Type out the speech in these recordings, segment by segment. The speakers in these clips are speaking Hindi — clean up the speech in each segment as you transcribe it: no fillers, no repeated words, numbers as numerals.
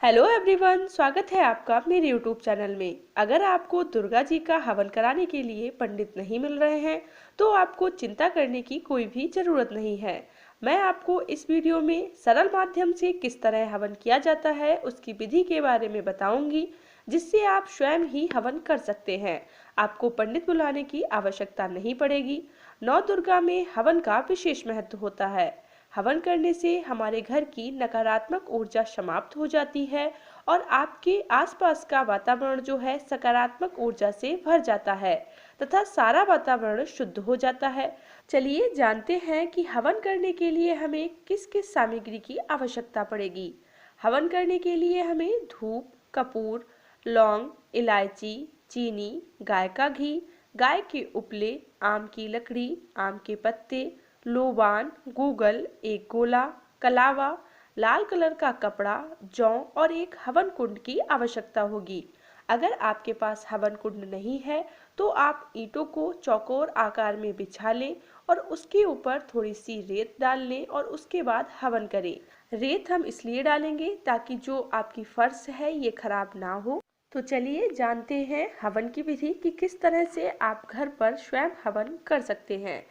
हेलो एवरीवन, स्वागत है आपका मेरे यूट्यूब चैनल में। अगर आपको दुर्गा जी का हवन कराने के लिए पंडित नहीं मिल रहे हैं तो आपको चिंता करने की कोई भी ज़रूरत नहीं है। मैं आपको इस वीडियो में सरल माध्यम से किस तरह हवन किया जाता है उसकी विधि के बारे में बताऊंगी, जिससे आप स्वयं ही हवन कर सकते हैं। आपको पंडित बुलाने की आवश्यकता नहीं पड़ेगी। नौ दुर्गा में हवन का विशेष महत्व होता है। हवन करने से हमारे घर की नकारात्मक ऊर्जा समाप्त हो जाती है और आपके आसपास का वातावरण जो है सकारात्मक ऊर्जा से भर जाता है तथा सारा वातावरण शुद्ध हो जाता है। चलिए जानते हैं कि हवन करने के लिए हमें किस किस सामग्री की आवश्यकता पड़ेगी। हवन करने के लिए हमें धूप, कपूर, लौंग, इलायची, चीनी, गाय का घी, गाय के उपले, आम की लकड़ी, आम के पत्ते, लोबान, गूगल, एक गोला, कलावा, लाल कलर का कपड़ा, जौ और एक हवन कुंड की आवश्यकता होगी। अगर आपके पास हवन कुंड नहीं है तो आप ईंटों को चौकोर आकार में बिछा लें और उसके ऊपर थोड़ी सी रेत डाल लें और उसके बाद हवन करें। रेत हम इसलिए डालेंगे ताकि जो आपकी फर्श है ये खराब ना हो। तो चलिए जानते हैं हवन की विधि कि किस तरह से आप घर पर स्वयं हवन कर सकते हैं।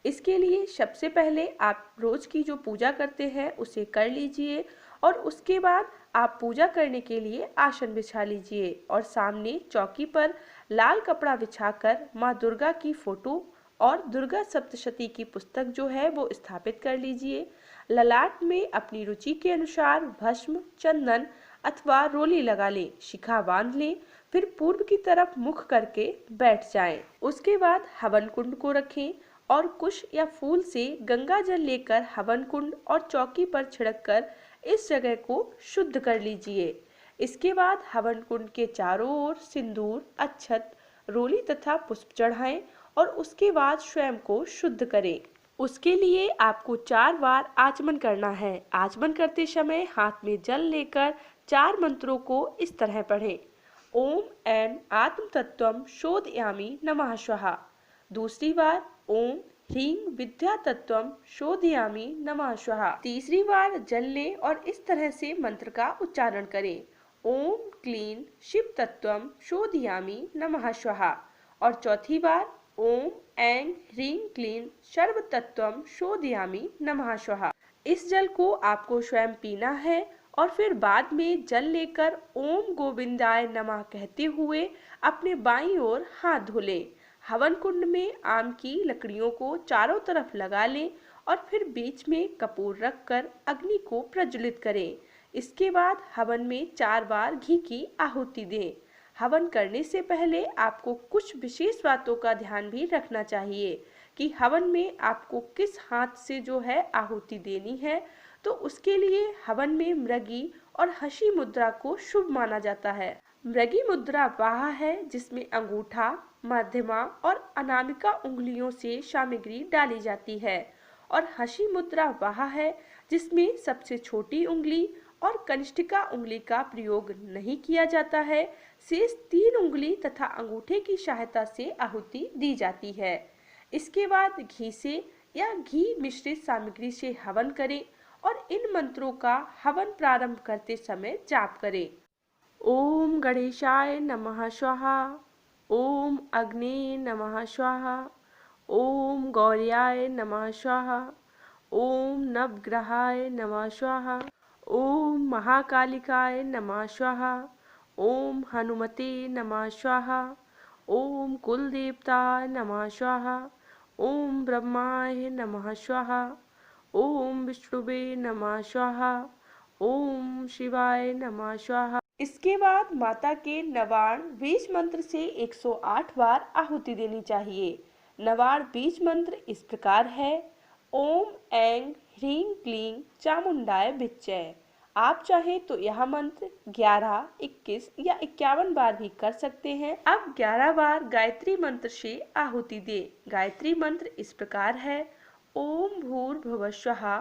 इसके लिए सबसे पहले आप रोज की जो पूजा करते हैं उसे कर लीजिए और उसके बाद आप पूजा करने के लिए आसन बिछा लीजिए और सामने चौकी पर लाल कपड़ा बिछाकर माँ दुर्गा की फोटो और दुर्गा सप्तशती की पुस्तक जो है वो स्थापित कर लीजिए। ललाट में अपनी रुचि के अनुसार भस्म, चंदन अथवा रोली लगा लें, शिखा बांध लें, फिर पूर्व की तरफ मुख करके बैठ जाएं। उसके बाद हवन कुंड को रखें और कुश या फूल से गंगा जल लेकर हवन कुंड और चौकी पर छिड़ककर इस जगह को शुद्ध कर लीजिए। इसके बाद हवन कुंड के चारों ओर सिंदूर, अक्षत, रोली तथा पुष्प चढ़ाएं और उसके बाद स्वयं को शुद्ध करें। उसके लिए आपको 4 बार आचमन करना है। आचमन करते समय हाथ में जल लेकर 4 मंत्रों को इस तरह पढ़ें। ओम ऐं आत्म तत्वम शोधयामि नमः स्वाहा। दूसरी बार ओम ह्रीं विद्या तत्वम शोधयामि नमः स्वाहा। तीसरी बार जल लें और इस तरह से मंत्र का उच्चारण करें। ओम क्लीं शिव तत्वम शोधयामि नमः स्वाहा। और चौथी बार ओम ऐं ह्रीं क्लीं सर्व तत्वम शोधयामि नमः स्वाहा। इस जल को आपको स्वयं पीना है और फिर बाद में जल लेकर ओम गोविंदाय नमः कहते हुए अपने बाईं ओर हाथ धो लें। हवन कुंड में आम की लकड़ियों को चारों तरफ लगा लें और फिर बीच में कपूर रखकर अग्नि को प्रज्वलित करें। इसके बाद हवन में 4 बार घी की आहुति दें। हवन करने से पहले आपको कुछ विशेष बातों का ध्यान भी रखना चाहिए कि हवन में आपको किस हाथ से जो है आहुति देनी है। तो उसके लिए हवन में मृगी और हंसी मुद्रा को शुभ माना जाता है। मृगी मुद्रा वह है जिसमें अंगूठा, मध्यमा और अनामिका उंगलियों से सामग्री डाली जाती है और हंसी मुद्रा वह है जिसमें सबसे छोटी उंगली और कनिष्ठिका उंगली का प्रयोग नहीं किया जाता है। शेष 3 उंगली तथा अंगूठे की सहायता से आहुति दी जाती है। इसके बाद घी से या घी मिश्रित सामग्री से हवन करें और इन मंत्रों का हवन प्रारंभ करते समय जाप करें। ओम गणेशाय नमः स्वाहा। ओम अग्ने नमः स्वाहा। ओम गौर्याय नमः स्वाहा। ओम नवग्रहाय नमः स्वाहा। ओम महाकालिकाय नमः स्वाहा। ओम हनुमते नमः स्वाहा। ओम कुलदेवताय नमः स्वाहा। ओम ब्रह्माय नमः स्वाहा। ओम विष्णुवे नमः स्वाहा। ओम शिवाय नमः स्वाहा। इसके बाद माता के नवार्ण बीज मंत्र से 108 बार आहुति देनी चाहिए। नवार्ण बीज मंत्र इस प्रकार है। ओम ऐं ह्रीं क्लीं चामुंडाय विच्चय। आप चाहे तो यह मंत्र 11, 21 या 51 बार भी कर सकते हैं। अब 11 बार गायत्री मंत्र से आहुति दे। गायत्री मंत्र इस प्रकार है। ओम भूर्भुवस्वः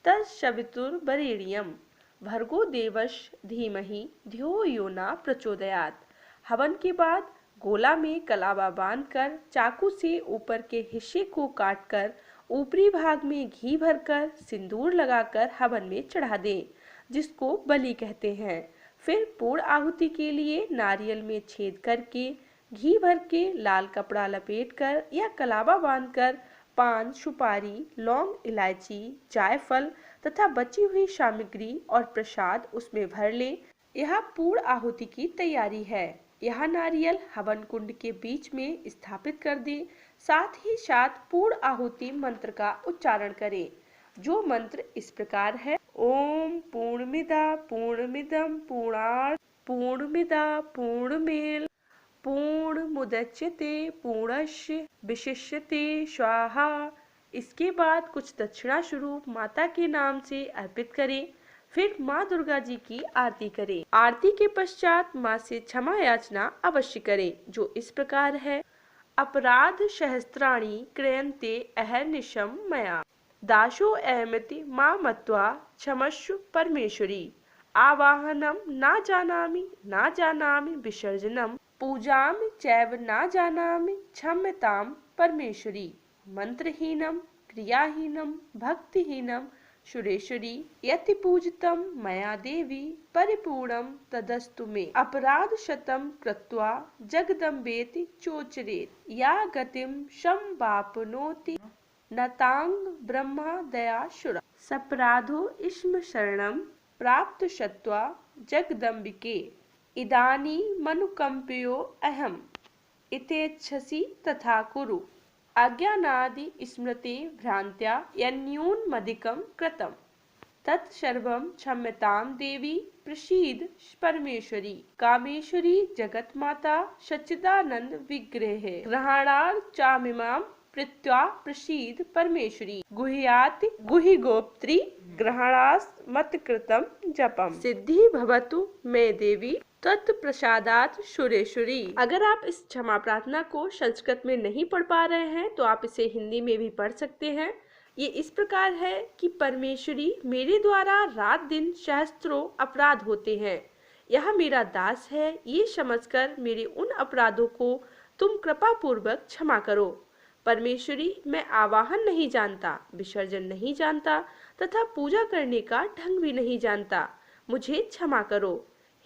तत्सवितुर्वरेण्यं भर्गो देवस्य धीमहि धियो यो न प्रचोदयात्। हवन के बाद गोला में कलावा बांधकर चाकू से ऊपर के हिस्से को काटकर ऊपरी भाग में घी भरकर सिंदूर लगाकर हवन में चढ़ा दें, जिसको बलि कहते हैं। फिर पूर्ण आहुति के लिए नारियल में छेद करके घी भर के लाल कपड़ा लपेटकर या कलावा बांधकर पान, सुपारी, लौंग, इलायची, जायफल तथा बची हुई सामग्री और प्रसाद उसमें भर ले। यह पूर्ण आहुति की तैयारी है। यह नारियल हवन कुंड के बीच में स्थापित कर दे। साथ ही साथ पूर्ण आहुति मंत्र का उच्चारण करें, जो मंत्र इस प्रकार है। ओम पूर्णमिदा पूर्णमिदं पूर्णात् पूर्णमिदा पूर्णमेव पूर्णमुदच्यते पूर्णस्य विशिष्यते स्वाहा। इसके बाद कुछ दक्षिणा स्वरूप माता के नाम से अर्पित करें। फिर माँ दुर्गा जी की आरती करें। आरती के पश्चात माँ से क्षमा याचना अवश्य करें, जो इस प्रकार है। अपराध सहस्त्राणि क्रियन्ते अहर्निशं मया दासो अहमिति मां मत्वा क्षमस्व परमेश्वरी। आवाहनम ना जानामि विसर्जनम पूजाम चैव ना जानामि क्षम्यतां परमेश्वरी। मंत्रहीनम क्रियाहीनम भक्तिहीनम सुरेश्वरी यति पूजितं मया देवी परिपूर्णं तदस्तु मे। अपराध शतम कृत्वा जगदम्बेति चोचरेत् या गतिं संवाप्नोति नतांग ब्रह्मा दयाशुरा। सपराधो इस्म शरणं प्राप्त शत्वा जगदम्बिके इदानी मनुकंपयो अहम इतेच्छसि तथा कुरु। अज्ञानादि स्मृति भ्रांत्या यन्यूनमधिकं कृतं तत्सर्वं क्षम्यतां देवी प्रसीद परमेश्वरी। कामेश्वरी जगन्माता सच्चिदानंद विग्रहे ग्रहणार्चामिमां प्रीत्या प्रसीद परमेश्वरी। गुह्याति गुहि गोप्त्री ग्रहणास्मत्कृतं जपम सिद्धि भवतु मे देवी तत्प्रसादात् सुरेश्वरी। अगर आप इस क्षमा प्रार्थना को संस्कृत में नहीं पढ़ पा रहे हैं तो आप इसे हिंदी में भी पढ़ सकते हैं। ये इस प्रकार है कि परमेश्वरी, मेरे द्वारा रात दिन सहस्त्रों अपराध होते हैं। यह मेरा दास है, ये समझकर मेरे उन अपराधों को तुम कृपा पूर्वक क्षमा करो। परमेश्वरी, मैं आवाहन नहीं जानता, विसर्जन नहीं जानता तथा पूजा करने का ढंग भी नहीं जानता, मुझे क्षमा करो।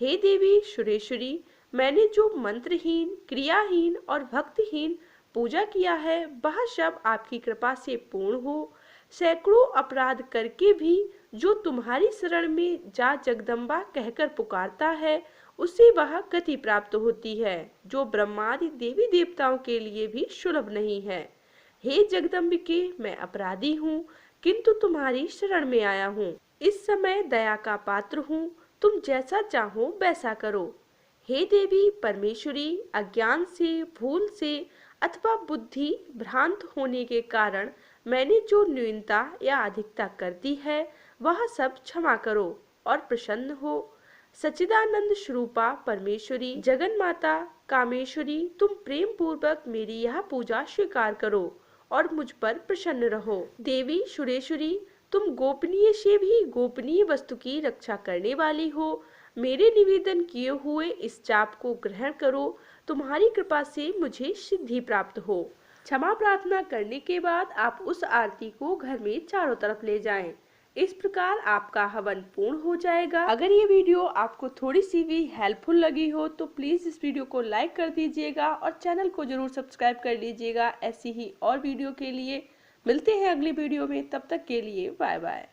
हे देवी सुरेश्वरी, मैंने जो मंत्रहीन, क्रियाहीन और भक्तिहीन पूजा किया है वह सब आपकी कृपा से पूर्ण हो। सैकड़ों अपराध करके भी जो तुम्हारी शरण में जा जगदम्बा कहकर पुकारता है उसे वह गति प्राप्त होती है, जो ब्रह्मादि देवी देवताओं के लिए भी सुलभ नहीं है। हे जगदम्बिके, मैं अपराधी हूँ, किंतु तुम्हारी शरण में आया हूँ। इस समय दया का पात्र हूँ, तुम जैसा चाहो वैसा करो। हे देवी परमेश्वरी, अज्ञान से, भूल से अथवा बुद्धि भ्रांत होने के कारण मैंने जो न्यूनता या अधिकता कर दी है वह सब क्षमा करो और प्रसन्न हो। सच्चिदानंद स्वरूपा परमेश्वरी, जगन माता, कामेश्वरी, तुम प्रेम पूर्वक मेरी यह पूजा स्वीकार करो और मुझ पर प्रसन्न रहो। देवी सुरेश्वरी, तुम गोपनीय से भी गोपनीय वस्तु की रक्षा करने वाली हो। मेरे निवेदन किए हुए इस जाप को ग्रहण करो, तुम्हारी कृपा से मुझे सिद्धि प्राप्त हो। क्षमा प्रार्थना करने के बाद आप उस आरती को घर में चारों तरफ ले जाएं। इस प्रकार आपका हवन पूर्ण हो जाएगा। अगर ये वीडियो आपको थोड़ी सी भी हेल्पफुल लगी हो तो प्लीज इस वीडियो को लाइक कर दीजिएगा और चैनल को जरूर सब्सक्राइब कर लीजिएगा। ऐसी ही और वीडियो के लिए मिलते हैं अगली वीडियो में, तब तक के लिए बाय बाय।